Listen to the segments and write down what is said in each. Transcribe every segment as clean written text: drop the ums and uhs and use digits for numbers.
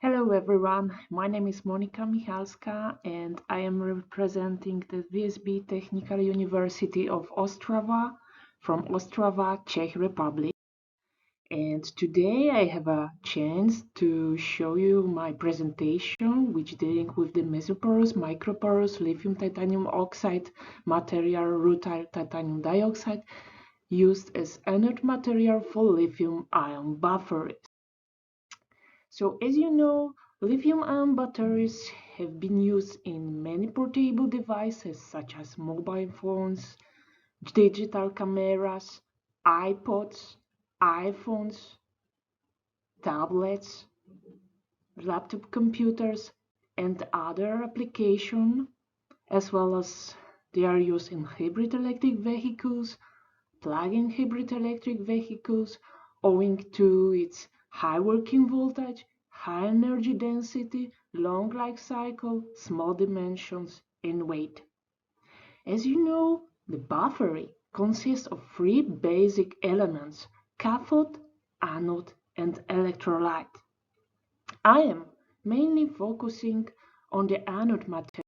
Hello everyone, my name is MICHALSKA and I am representing the VSB Technical University of Ostrava from Ostrava, Czech Republic. And today I have a chance to show you my presentation which dealing with the Mesoporous, Microporous lithium titanium oxide material rutile titanium dioxide used as anode material for lithium-ion batteries. So as you know, lithium-ion batteries have been used in many portable devices such as mobile phones, digital cameras, iPods, iPhones, tablets, laptop computers, and other applications, as well as they are used in hybrid electric vehicles, plug-in hybrid electric vehicles, owing to its high working voltage, high energy density, long life cycle, small dimensions, and weight. As you know, the battery consists of three basic elements: cathode, anode, and electrolyte. I am mainly focusing on the anode material,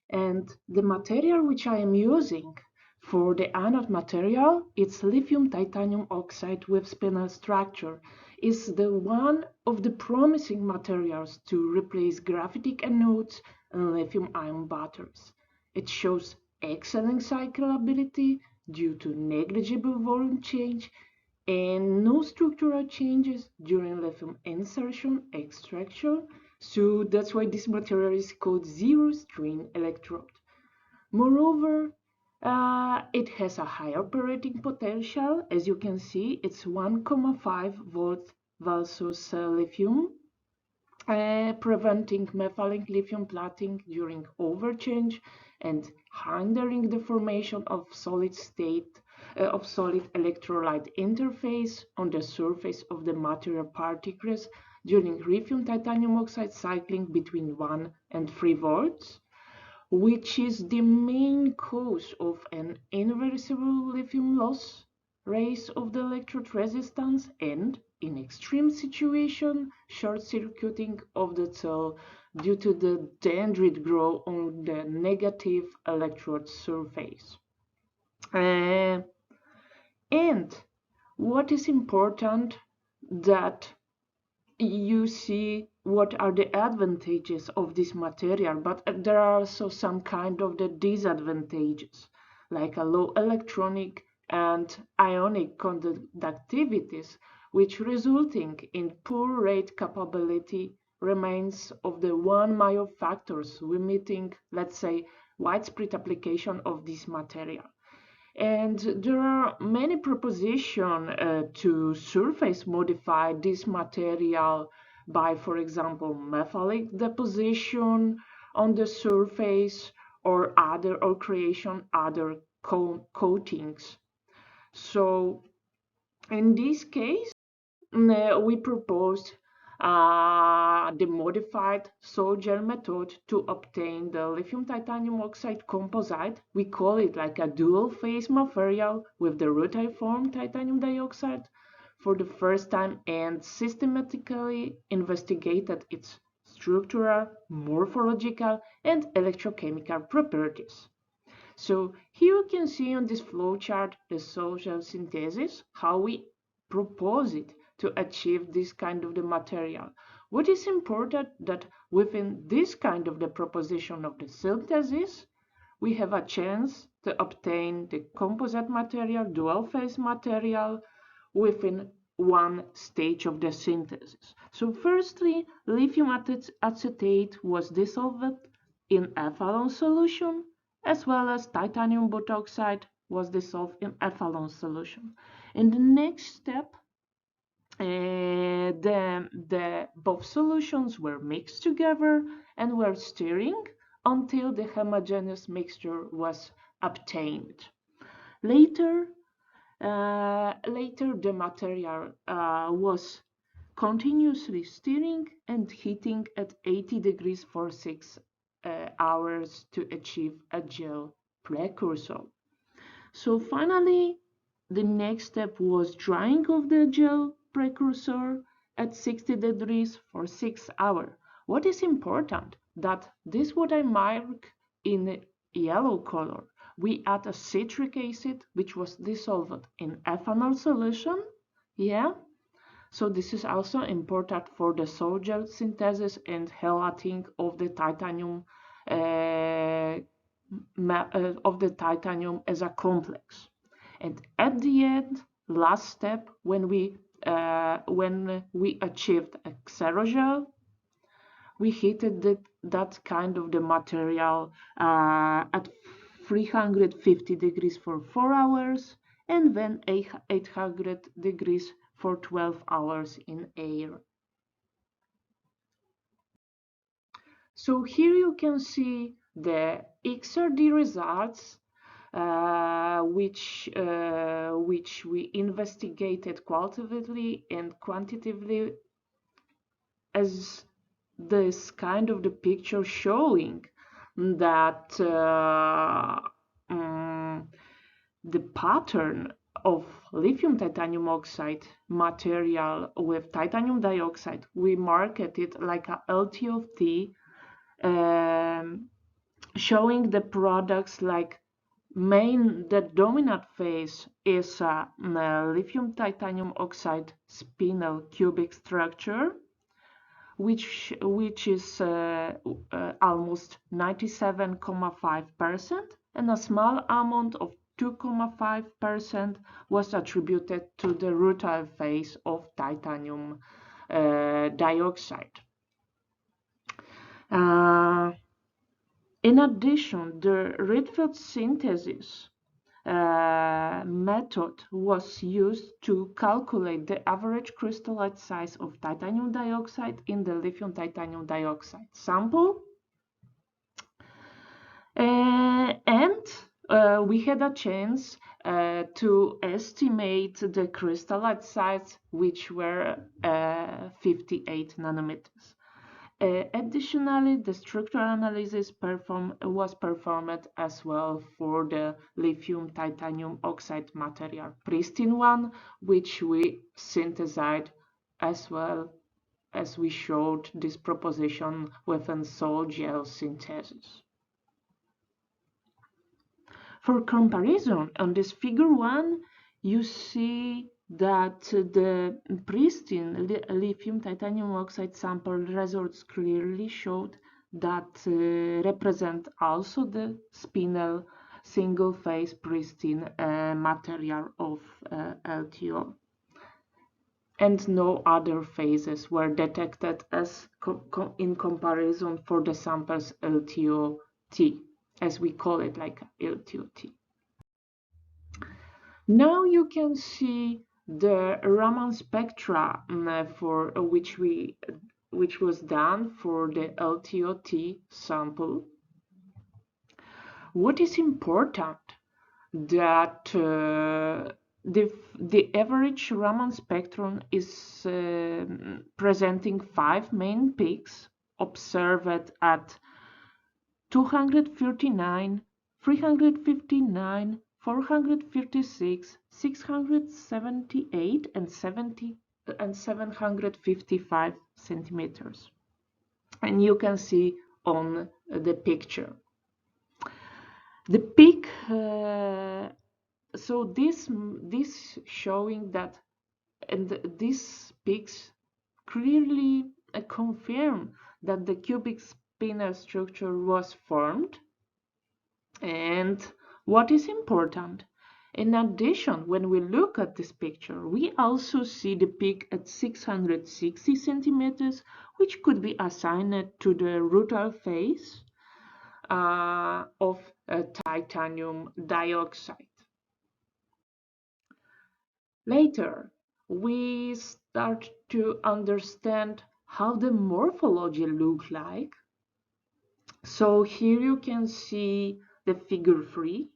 and the material which I am using for the anode material, it's lithium titanium oxide with spinel structure, is the one of the promising materials to replace graphitic anodes and lithium-ion batteries. It shows excellent cyclability due to negligible volume change and no structural changes during lithium insertion extraction. So that's why this material is called zero-strain electrode. Moreover, it has a high operating potential. As you can see, it's 1,5 volt versus lithium, preventing metallic lithium plating during overchange and hindering the formation of solid electrolyte interface on the surface of the material particles during lithium titanium oxide cycling between 1 and 3 volts, which is the main cause of an irreversible lithium loss, rise of the electrode resistance, and, in extreme situation, short-circuiting of the cell due to the dendrite growth on the negative electrode surface. And what is important that you see what are the advantages of this material, but there are also some kind of the disadvantages, like a low electronic and ionic conductivities, which resulting in poor rate capability remains of the one major factors limiting, let's say, widespread application of this material. And there are many propositions to surface modify this material by, for example, metallic deposition on the surface or creation other coatings. So in this case, we proposed the modified soil gel method to obtain the lithium titanium oxide composite. We call it like a dual phase material with the rutile form titanium dioxide for the first time and systematically investigated its structural, morphological, and electrochemical properties. So here you can see on this flowchart the soil gel synthesis, how we propose it to achieve this kind of the material. What is important that within this kind of the proposition of the synthesis, we have a chance to obtain the composite material, dual phase material within one stage of the synthesis. So firstly, lithium acetate was dissolved in ethanol solution, as well as titanium butoxide was dissolved in ethanol solution. In the next step, both solutions were mixed together and were stirring until the homogeneous mixture was obtained. Later, the material was continuously stirring and heating at 80 degrees for 6 hours to achieve a gel precursor. So finally, the next step was drying of the gel precursor at 60 degrees for 6 hours. What is important that this what I mark in yellow color, we add a citric acid which was dissolved in ethanol solution. Yeah, so this is also important for the sol-gel synthesis and highlighting of the titanium as a complex. And at the end, last step, when we achieved a xerogel, we heated that kind of the material at 350 degrees for 4 hours and then 800 degrees for 12 hours in air. So here you can see the XRD results which we investigated qualitatively and quantitatively as this kind of the picture showing that the pattern of lithium titanium oxide material with titanium dioxide, we market it like a LTO-T, showing the products like the dominant phase is a lithium titanium oxide spinel cubic structure, which is almost 97.5%, and a small amount of 2.5% was attributed to the rutile phase of titanium dioxide. In addition, the Rietveld synthesis method was used to calculate the average crystallite size of titanium dioxide in the lithium titanium dioxide sample. And we had a chance to estimate the crystallite size, which were 58 nanometers. Additionally, the structural analysis was performed as well for the lithium titanium oxide material, pristine one, which we synthesized as well as we showed this proposition within sol-gel synthesis. For comparison, on this figure 1, you see that the pristine lithium titanium oxide sample results clearly showed that represent also the spinel single phase pristine material of LTO, and no other phases were detected as in comparison for the samples LTO-T, as we call it, like LTO-T. Now you can see the Raman spectra for which was done for the LTO-T sample. What is important that the average Raman spectrum is presenting 5 main peaks observed at 239, 359, 456, 678, and 755 centimeters. And you can see on the picture. The peak, so this showing that, and these peaks clearly confirm that the cubic spinel structure was formed. And what is important, in addition, when we look at this picture, we also see the peak at 660 centimeters, which could be assigned to the rutile phase of titanium dioxide. Later, we start to understand how the morphology look like. So here you can see the figure 3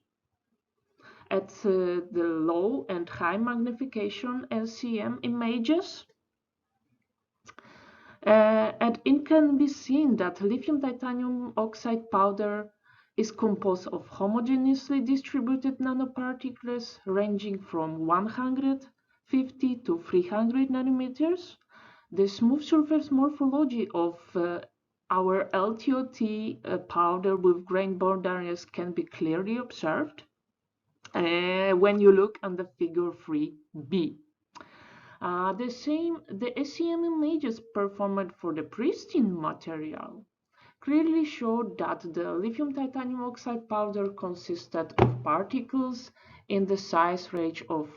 at the low and high magnification LCM images. And it can be seen that lithium titanium oxide powder is composed of homogeneously distributed nanoparticles ranging from 150 to 300 nanometers. The smooth surface morphology of our LTOT powder with grain-borne areas can be clearly observed when you look on the figure 3b. The SEM images performed for the pristine material clearly showed that the lithium titanium oxide powder consisted of particles in the size range of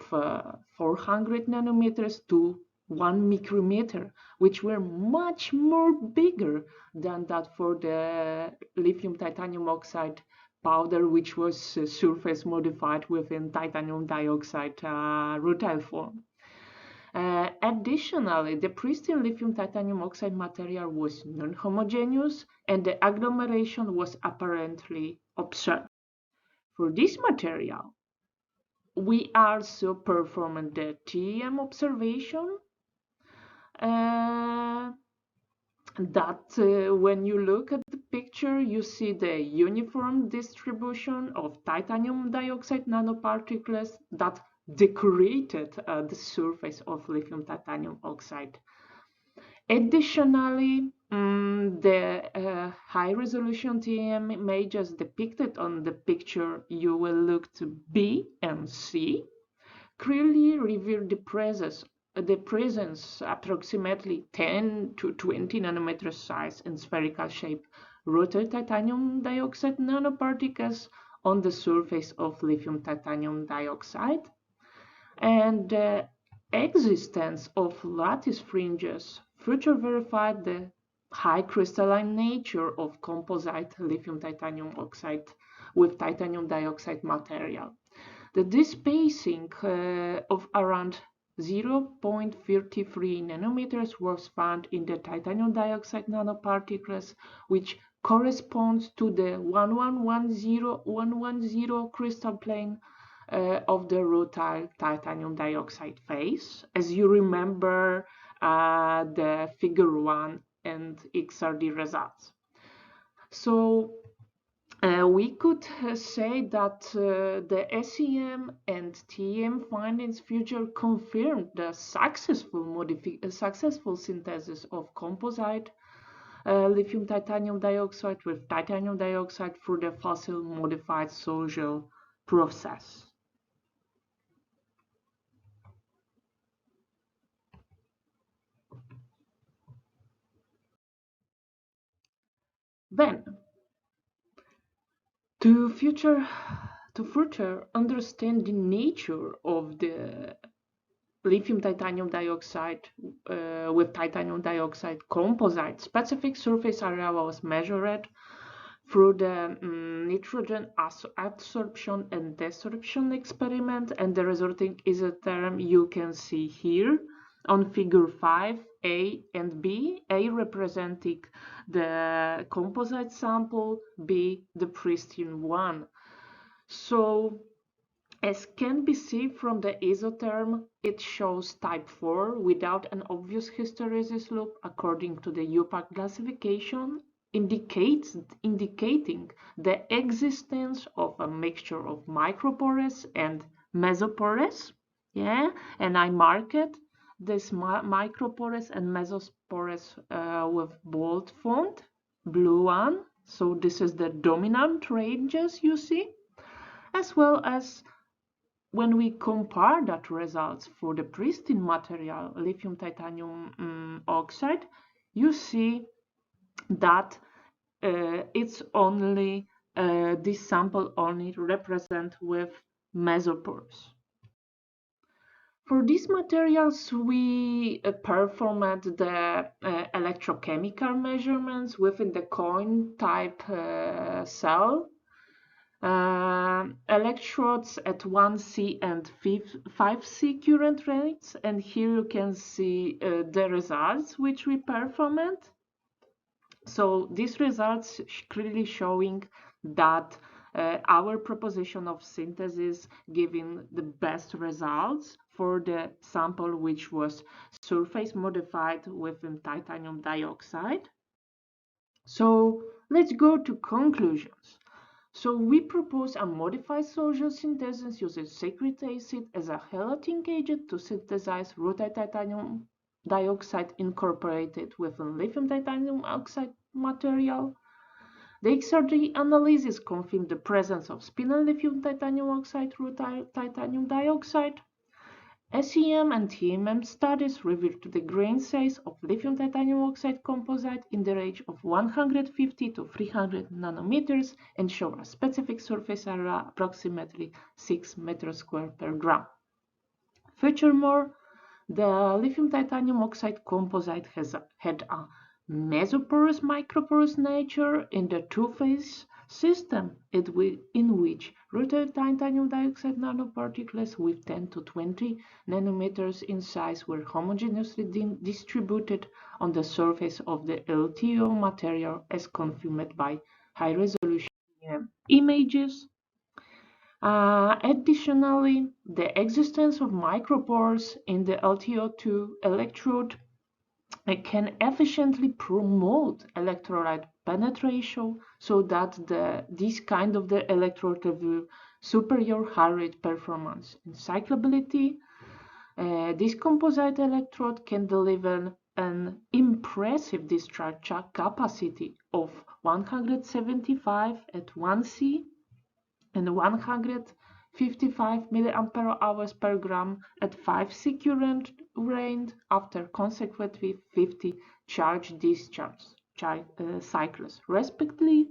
400 nanometers to 1 micrometer, which were much more bigger than that for the lithium titanium oxide powder, which was surface modified within titanium dioxide rutile form. Additionally, the pristine lithium titanium oxide material was non-homogeneous and the agglomeration was apparently observed. For this material, we also performed the TEM observation when you look at the picture, you see the uniform distribution of titanium dioxide nanoparticles that decorated the surface of lithium titanium oxide. Additionally, the high-resolution TEM images depicted on the picture you will look to B and C clearly reveal the presence approximately 10 to 20 nanometer size in spherical shape rutile titanium dioxide nanoparticles on the surface of lithium titanium dioxide, and the existence of lattice fringes further verified the high crystalline nature of composite lithium titanium oxide with titanium dioxide material. The despacing of around 0.33 nanometers was found in the titanium dioxide nanoparticles, which corresponds to the 1110 crystal plane of the rutile titanium dioxide phase. As you remember, the figure 1 and XRD results. So we could say that the SEM and TEM findings further confirmed the successful synthesis of composite lithium titanium dioxide with titanium dioxide through the fossil modified social process. Then, to further understand the nature of the lithium titanium dioxide with titanium dioxide composite, specific surface area was measured through the nitrogen adsorption and desorption experiment, and the resulting isotherm you can see here on figure 5, A and B, A representing the composite sample, B the pristine one. So as can be seen from the isotherm, it shows type 4 without an obvious hysteresis loop according to the UPAC classification, indicating the existence of a mixture of microporous and mesoporous. Yeah, and I marked this microporous and mesoporous with bold font, blue one. So this is the dominant ranges you see, as well as when we compare that results for the pristine material, lithium titanium oxide, you see that it's only this sample only represent with mesoporous. For these materials, we performed the electrochemical measurements within the coin type cell. Electrodes at 1C and 5C current rates, and here you can see the results which we performed. So these results clearly showing that our proposition of synthesis giving the best results for the sample which was surface modified within titanium dioxide. So let's go to conclusions. So we propose a modified social synthesis using citric acid as a halotic agent to synthesize rutile titanium dioxide incorporated within lithium titanium oxide material. The XRD analysis confirmed the presence of spinel lithium titanium oxide rutile titanium dioxide. SEM and TMM studies revealed the grain size of lithium titanium oxide composite in the range of 150 to 300 nanometers and show a specific surface area approximately 6 meters square per gram. Furthermore, the lithium titanium oxide composite had a mesoporous microporous nature in the two-phase system in which rutile titanium dioxide nanoparticles with 10 to 20 nanometers in size were homogeneously distributed on the surface of the LTO material as confirmed by high-resolution images. Additionally, the existence of micropores in the LTO2 electrode can efficiently promote electrolyte penetration so that this kind of the electrode have superior heart rate performance. In cyclability, this composite electrode can deliver an impressive discharge capacity of 175 at 1C and 155 mAh per gram at 5C current range after consequently 50 charge-discharge cycles, respectively.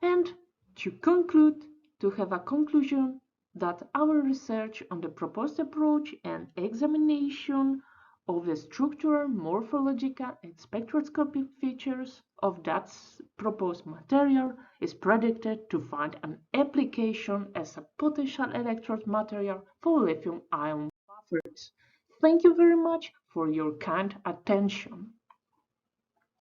And to conclude, to have a conclusion that our research on the proposed approach and examination of the structural, morphological, and spectroscopic features of that proposed material is predicted to find an application as a potential electrode material for lithium-ion batteries. Thank you very much for your kind attention.